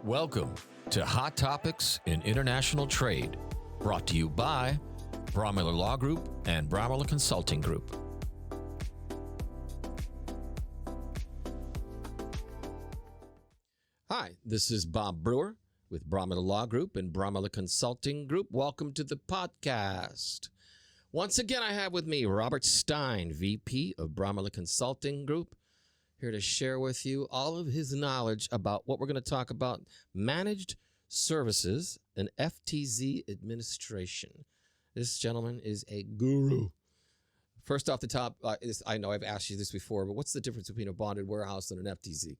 Welcome to Hot Topics in International Trade, brought to you by Braumiller Law Group and Braumiller Consulting Group. Hi, this is Bob Brewer with Braumiller Law Group and Braumiller Consulting Group. Welcome to the podcast. Once again, I have with me Robert Stein, VP of Braumiller Consulting Group, here to share with you all of his knowledge about what we're going to talk about, managed services and FTZ administration. This gentleman is a guru. First off the top, I know I've asked you this before, but what's the difference between a bonded warehouse and an FTZ?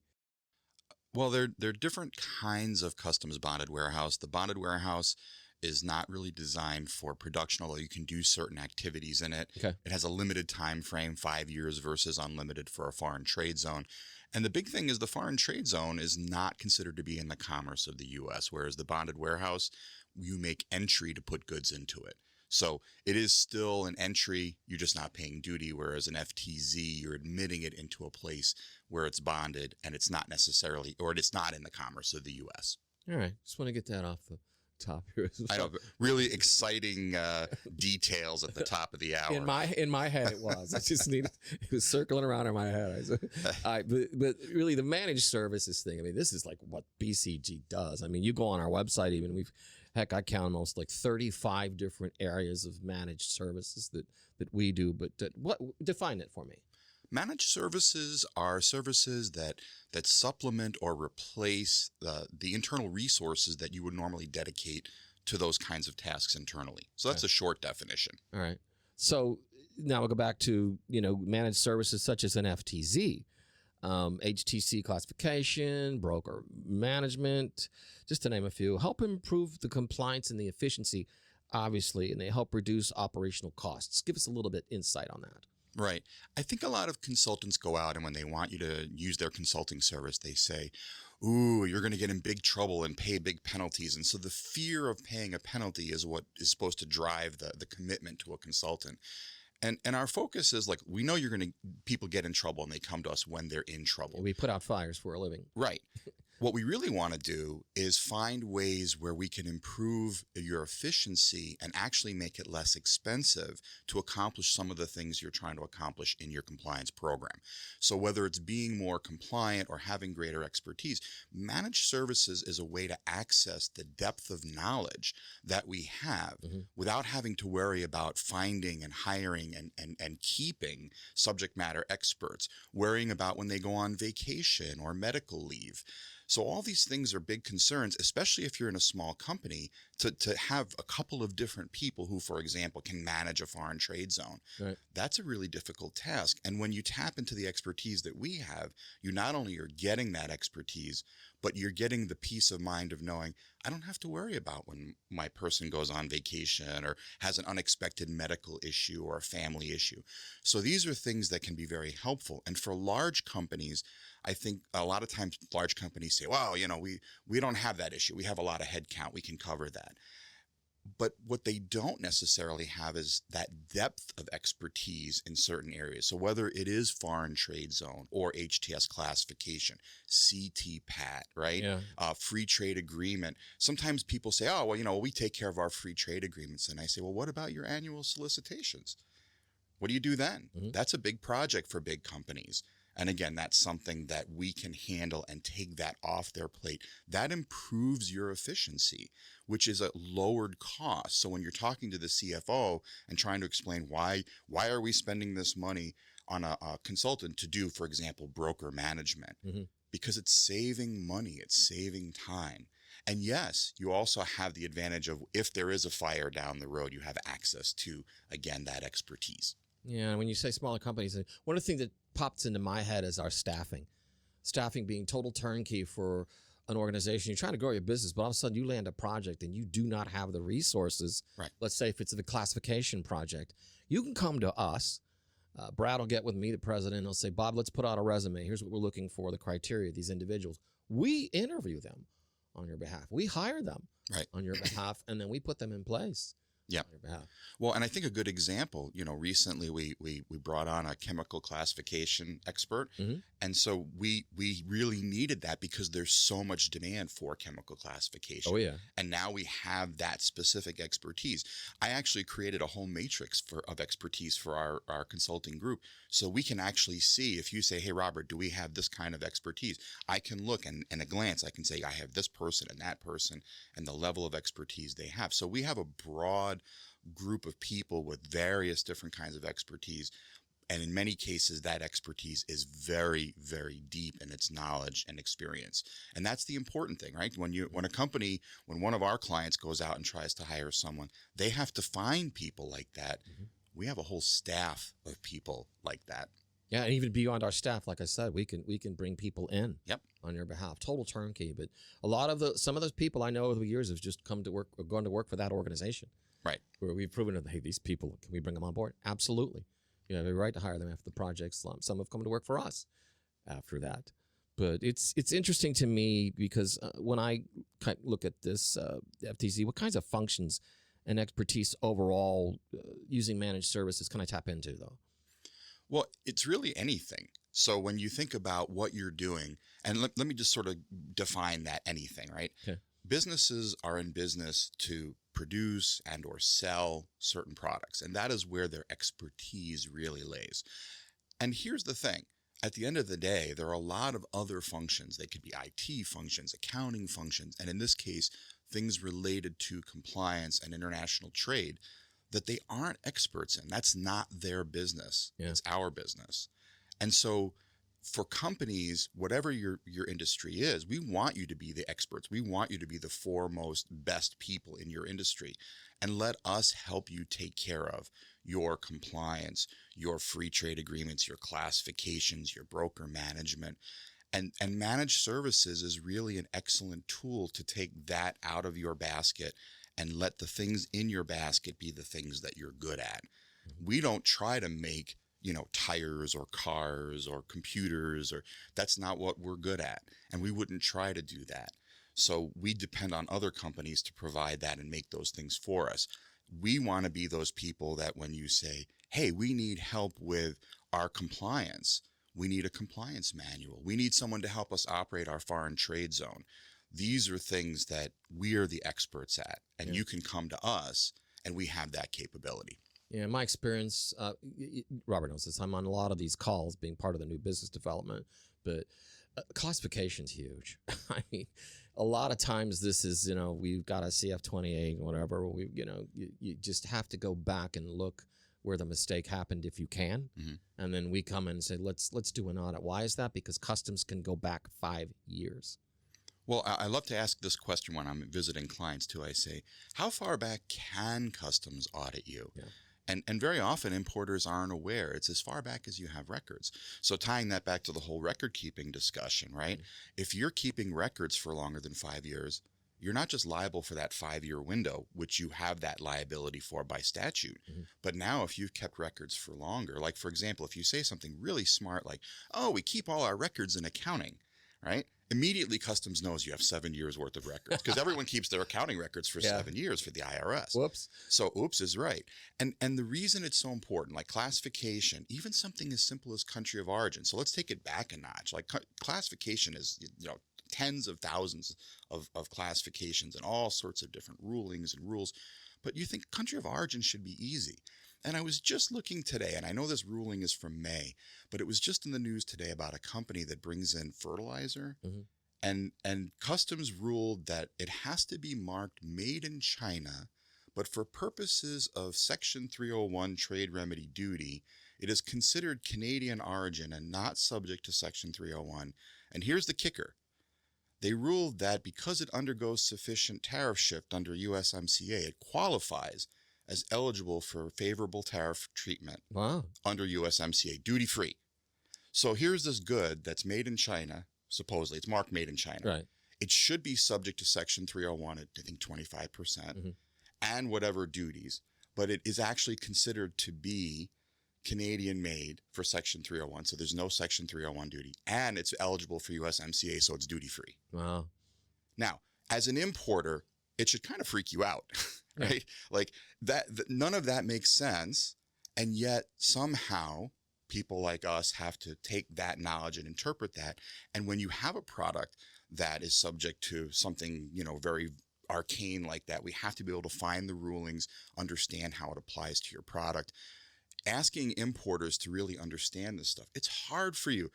Well, there are different kinds of customs bonded warehouse. The bonded warehouse is not really designed for production, although you can do certain activities in it. Okay. It has a limited time frame, 5 years versus unlimited for a foreign trade zone. And the big thing is the foreign trade zone is not considered to be in the commerce of the U.S., whereas the bonded warehouse, you make entry to put goods into it. So it is still an entry, you're just not paying duty, whereas an FTZ, you're admitting it into a place where it's bonded and it's not necessarily, or it's not in the commerce of the U.S. All right. Just want to get that off the top here as well. I know, really exciting details at the top of the hour. In my head it was. I just needed, it was circling around in my head. But really the managed services thing, I mean, this is like what BCG does. I mean, you go on our website even, I count almost like 35 different areas of managed services that we do. But what define it for me? Managed services are services that supplement or replace the internal resources that you would normally dedicate to those kinds of tasks internally. So that's a short definition. All right. So now we'll go back to, managed services such as an FTZ, HTC classification, broker management, just to name a few, help improve the compliance and the efficiency, obviously, and they help reduce operational costs. Give us a little bit insight on that. Right. I think a lot of consultants go out and when they want you to use their consulting service, they say, ooh, you're going to get in big trouble and pay big penalties. And so the fear of paying a penalty is what is supposed to drive the commitment to a consultant. And our focus is like, we know people get in trouble and they come to us when they're in trouble. We put out fires for a living. Right. What we really want to do is find ways where we can improve your efficiency and actually make it less expensive to accomplish some of the things you're trying to accomplish in your compliance program. So whether it's being more compliant or having greater expertise, managed services is a way to access the depth of knowledge that we have without having to worry about finding and hiring and keeping subject matter experts, worrying about when they go on vacation or medical leave. So all these things are big concerns, especially if you're in a small company, to have a couple of different people who, for example, can manage a foreign trade zone. Right. That's a really difficult task. And when you tap into the expertise that we have, you not only are getting that expertise, but you're getting the peace of mind of knowing I don't have to worry about when my person goes on vacation or has an unexpected medical issue or a family issue. So these are things that can be very helpful. And for large companies, I think a lot of times large companies say, well, we don't have that issue. We have a lot of headcount. We can cover that. But what they don't necessarily have is that depth of expertise in certain areas. So whether it is foreign trade zone or HTS classification, CTPAT, right? Yeah. Free trade agreement. Sometimes people say, oh, well, we take care of our free trade agreements. And I say, well, what about your annual solicitations? What do you do then? Mm-hmm. That's a big project for big companies. And again, that's something that we can handle and take that off their plate. That improves your efficiency, which is a lowered cost. So when you're talking to the CFO and trying to explain why are we spending this money on a consultant to do, for example, broker management, because it's saving money, it's saving time. And yes, you also have the advantage of if there is a fire down the road, you have access to, again, that expertise. Yeah, when you say smaller companies, one of the things that pops into my head is our staffing. Staffing being total turnkey for an organization. You're trying to grow your business, but all of a sudden you land a project and you do not have the resources. Right. Let's say if it's a classification project, you can come to us. Brad will get with me, the president, and he'll say, Bob, let's put out a resume. Here's what we're looking for, the criteria of these individuals. We interview them on your behalf. We hire them on your behalf, and then we put them in place. Yeah. on your behalf. Well, and I think a good example, recently we brought on a chemical classification expert. Mhm. And so we really needed that because there's so much demand for chemical classification. Oh, yeah. And now we have that specific expertise. I actually created a whole matrix of expertise for our consulting group. So we can actually see if you say, hey, Robert, do we have this kind of expertise? I can look and in a glance, I can say, I have this person and that person and the level of expertise they have. So we have a broad group of people with various different kinds of expertise. And in many cases, that expertise is very, very deep in its knowledge and experience. And that's the important thing, right? When one of our clients goes out and tries to hire someone, they have to find people like that. Mhm. We have a whole staff of people like that. Yeah, and even beyond our staff, like I said, we can bring people in. Yep. On your behalf, total turnkey. But a lot of some of those people I know over the years have just come to work or gone to work for that organization. Right. Where we've proven that, hey, these people, can we bring them on board? Absolutely. You have the right to hire them after the project slump. Some have come to work for us after that. But it's interesting to me because when I look at this FTZ, what kinds of functions and expertise overall using managed services can I tap into, though? Well, it's really anything. So when you think about what you're doing, and let me just sort of define that anything, right? Okay. Businesses are in business to produce and or sell certain products, and that is where their expertise really lays. And here's the thing. At the end of the day, there are a lot of other functions. They could be IT functions, accounting functions, and in this case, things related to compliance and international trade that they aren't experts in. That's not their business. Yeah. It's our business. And so for companies, whatever your industry is, we want you to be the experts. We want you to be the foremost best people in your industry. And let us help you take care of your compliance, your free trade agreements, your classifications, your broker management. And managed services is really an excellent tool to take that out of your basket and let the things in your basket be the things that you're good at. We don't try to make, tires or cars or computers, or that's not what we're good at. And we wouldn't try to do that. So we depend on other companies to provide that and make those things for us. We want to be those people that when you say, hey, we need help with our compliance, we need a compliance manual, we need someone to help us operate our foreign trade zone. These are things that we are the experts at, and you can come to us and we have that capability. Yeah, my experience, Robert knows this, I'm on a lot of these calls being part of the new business development, but classification's huge. I mean, a lot of times this is, we've got a CF28, whatever, you just have to go back and look where the mistake happened if you can. Mm-hmm. And then we come in and say, let's do an audit. Why is that? Because customs can go back 5 years. Well, I love to ask this question when I'm visiting clients too. I say, how far back can customs audit you? Yeah. And very often importers aren't aware. It's as far back as you have records. So tying that back to the whole record keeping discussion, right? Mm-hmm. If you're keeping records for longer than 5 years, you're not just liable for that 5-year window, which you have that liability for by statute. Mm-hmm. But now if you've kept records for longer, like for example, if you say something really smart like, oh, we keep all our records in accounting, right? Immediately customs knows you have 7 years worth of records because everyone keeps their accounting records for 7 years for the IRS. Whoops. So oops is right. And the reason it's so important, like classification, even something as simple as country of origin. So let's take it back a notch. Like classification is, tens of thousands of classifications and all sorts of different rulings and rules. But you think country of origin should be easy. And I was just looking today, and I know this ruling is from May, but it was just in the news today about a company that brings in fertilizer. Mm-hmm. And customs ruled that it has to be marked made in China, but for purposes of Section 301 trade remedy duty, it is considered Canadian origin and not subject to Section 301. And here's the kicker. They ruled that because it undergoes sufficient tariff shift under USMCA, it qualifies as eligible for favorable tariff treatment under USMCA, duty-free. So here's this good that's made in China, supposedly. It's marked made in China. Right. It should be subject to Section 301 at, I think, 25%, mm-hmm. and whatever duties, but it is actually considered to be Canadian-made for Section 301, so there's no Section 301 duty, and it's eligible for USMCA, so it's duty-free. Wow. Now, as an importer, it should kind of freak you out, right? Yeah. Like none of that makes sense. And yet somehow people like us have to take that knowledge and interpret that. And when you have a product that is subject to something, very arcane like that, we have to be able to find the rulings, understand how it applies to your product. Asking importers to really understand this stuff, it's hard for you.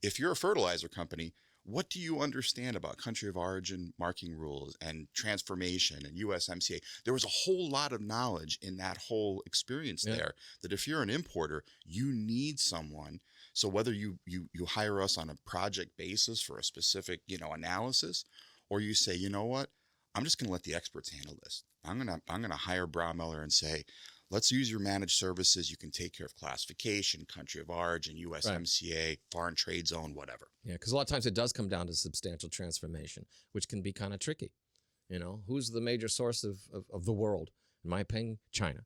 If you're a fertilizer company, what do you understand about country of origin marking rules and transformation and USMCA? There was a whole lot of knowledge in that whole experience there that if you're an importer, you need someone. So whether you hire us on a project basis for a specific, analysis, or you say, you know what, I'm just going to let the experts handle this. I'm going to hire Braumiller and say, let's use your managed services. You can take care of classification, country of origin, USMCA, foreign trade zone, whatever. Yeah, because a lot of times it does come down to substantial transformation, which can be kind of tricky. Who's the major source of the world? In my opinion, China.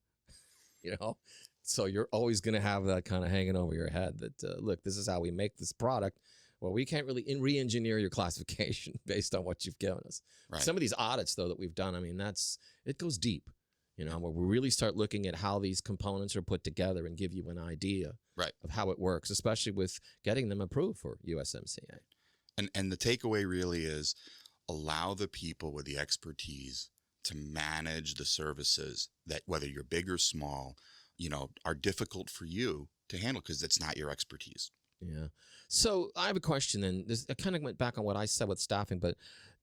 So you're always going to have that kind of hanging over your head that, look, this is how we make this product. Well, we can't really re-engineer your classification based on what you've given us. Right. Some of these audits, though, that we've done, it goes deep. Where we really start looking at how these components are put together and give you an idea of how it works, especially with getting them approved for USMCA. And the takeaway really is allow the people with the expertise to manage the services that, whether you're big or small, are difficult for you to handle because it's not your expertise. Yeah. So I have a question, and I kind of went back on what I said with staffing, but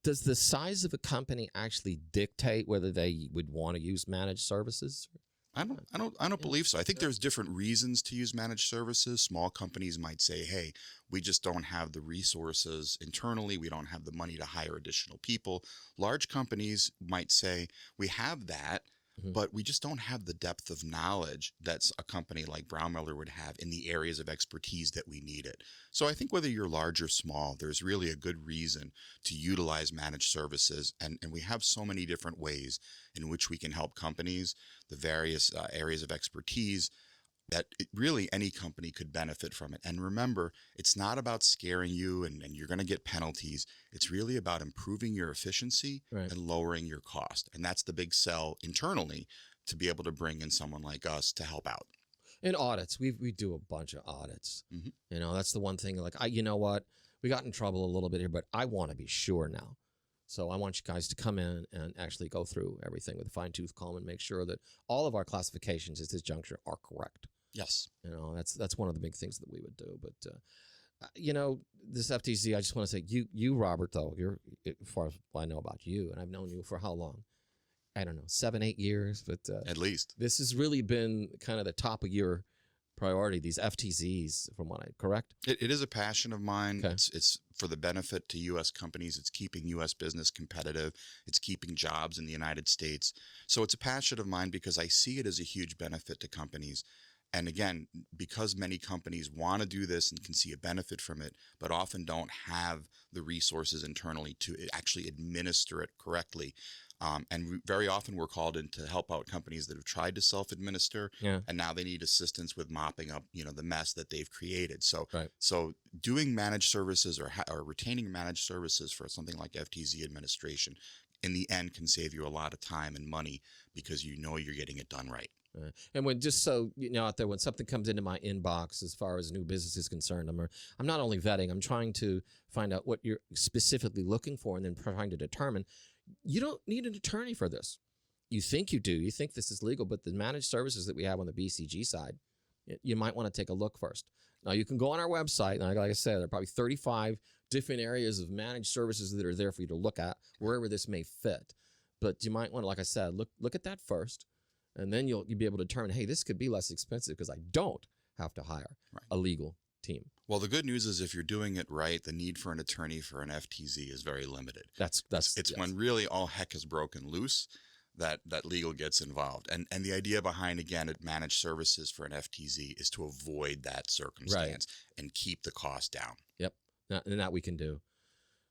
does the size of a company actually dictate whether they would want to use managed services? I don't believe so. I think there's different reasons to use managed services. Small companies might say, hey, we just don't have the resources internally. We don't have the money to hire additional people. Large companies might say, we have that, but we just don't have the depth of knowledge that a company like Braumiller would have in the areas of expertise that we need it. So I think whether you're large or small, there's really a good reason to utilize managed services. And we have so many different ways in which we can help companies, the various areas of expertise, that really any company could benefit from it. And remember, it's not about scaring you and you're going to get penalties. It's really about improving your efficiency and lowering your cost. And that's the big sell internally to be able to bring in someone like us to help out. In audits, we do a bunch of audits. That's the one thing, like, you know what, we got in trouble a little bit here, but I want to be sure now. So I want you guys to come in and actually go through everything with a fine-tooth comb and make sure that all of our classifications at this juncture are correct. Yes. That's one of the big things that we would do. But, this FTZ, I just want to say, you, Robert, though, as far as I know about you, and I've known you for how long? I don't know, 7-8 years. But at least. This has really been kind of the top of your priority, these FTZs, from what correct? It is a passion of mine. Okay. It's for the benefit to U.S. companies. It's keeping U.S. business competitive. It's keeping jobs in the United States. So it's a passion of mine because I see it as a huge benefit to companies. And again, because many companies want to do this and can see a benefit from it, but often don't have the resources internally to actually administer it correctly. Very often we're called in to help out companies that have tried to self-administer, and now they need assistance with mopping up, the mess that they've created. So, so doing managed services or retaining managed services for something like FTZ administration, in the end, can save you a lot of time and money because you're getting it done right. And when, just so you know out there, when something comes into my inbox as far as new business is concerned, I'm not only vetting, I'm trying to find out what you're specifically looking for and then trying to determine. You don't need an attorney for this. You think you do. You think this is legal, but the managed services that we have on the BCG side, you might want to take a look first. Now, you can go on our website, and like I said, there are probably 35 different areas of managed services that are there for you to look at, wherever this may fit. But you might want to, like I said, look at that first. And then you'll be able to determine, hey, this could be less expensive because I don't have to hire a legal team. Well, the good news is if you're doing it right, the need for an attorney for an FTZ is very limited. It's when really all heck is broken loose that legal gets involved. And the idea behind, again, managed services for an FTZ is to avoid that circumstance and keep the cost down. Yep. And that we can do.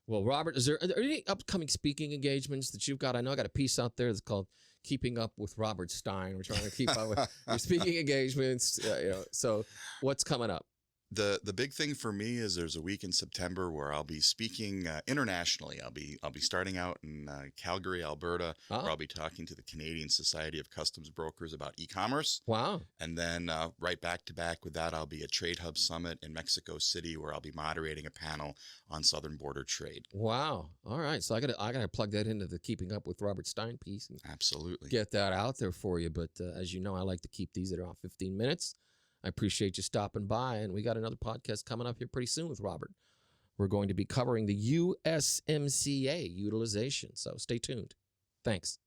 Well, Robert, are there any upcoming speaking engagements that you've got? I know I got a piece out there that's called Keeping Up with Robert Stein. We're trying to keep up with your speaking engagements. So what's coming up? The big thing for me is there's a week in September where I'll be speaking internationally. I'll be starting out in Calgary, Alberta, where I'll be talking to the Canadian Society of Customs Brokers about e-commerce. Wow. And then right back to back with that, I'll be at Trade Hub Summit in Mexico City, where I'll be moderating a panel on southern border trade. Wow. All right. So I gotta plug that into the Keeping Up with Robert Stein piece and Absolutely. get that out there for you. But as you know, I like to keep these at around 15 minutes. I appreciate you stopping by, and we got another podcast coming up here pretty soon with Robert. We're going to be covering the USMCA utilization, so stay tuned. Thanks.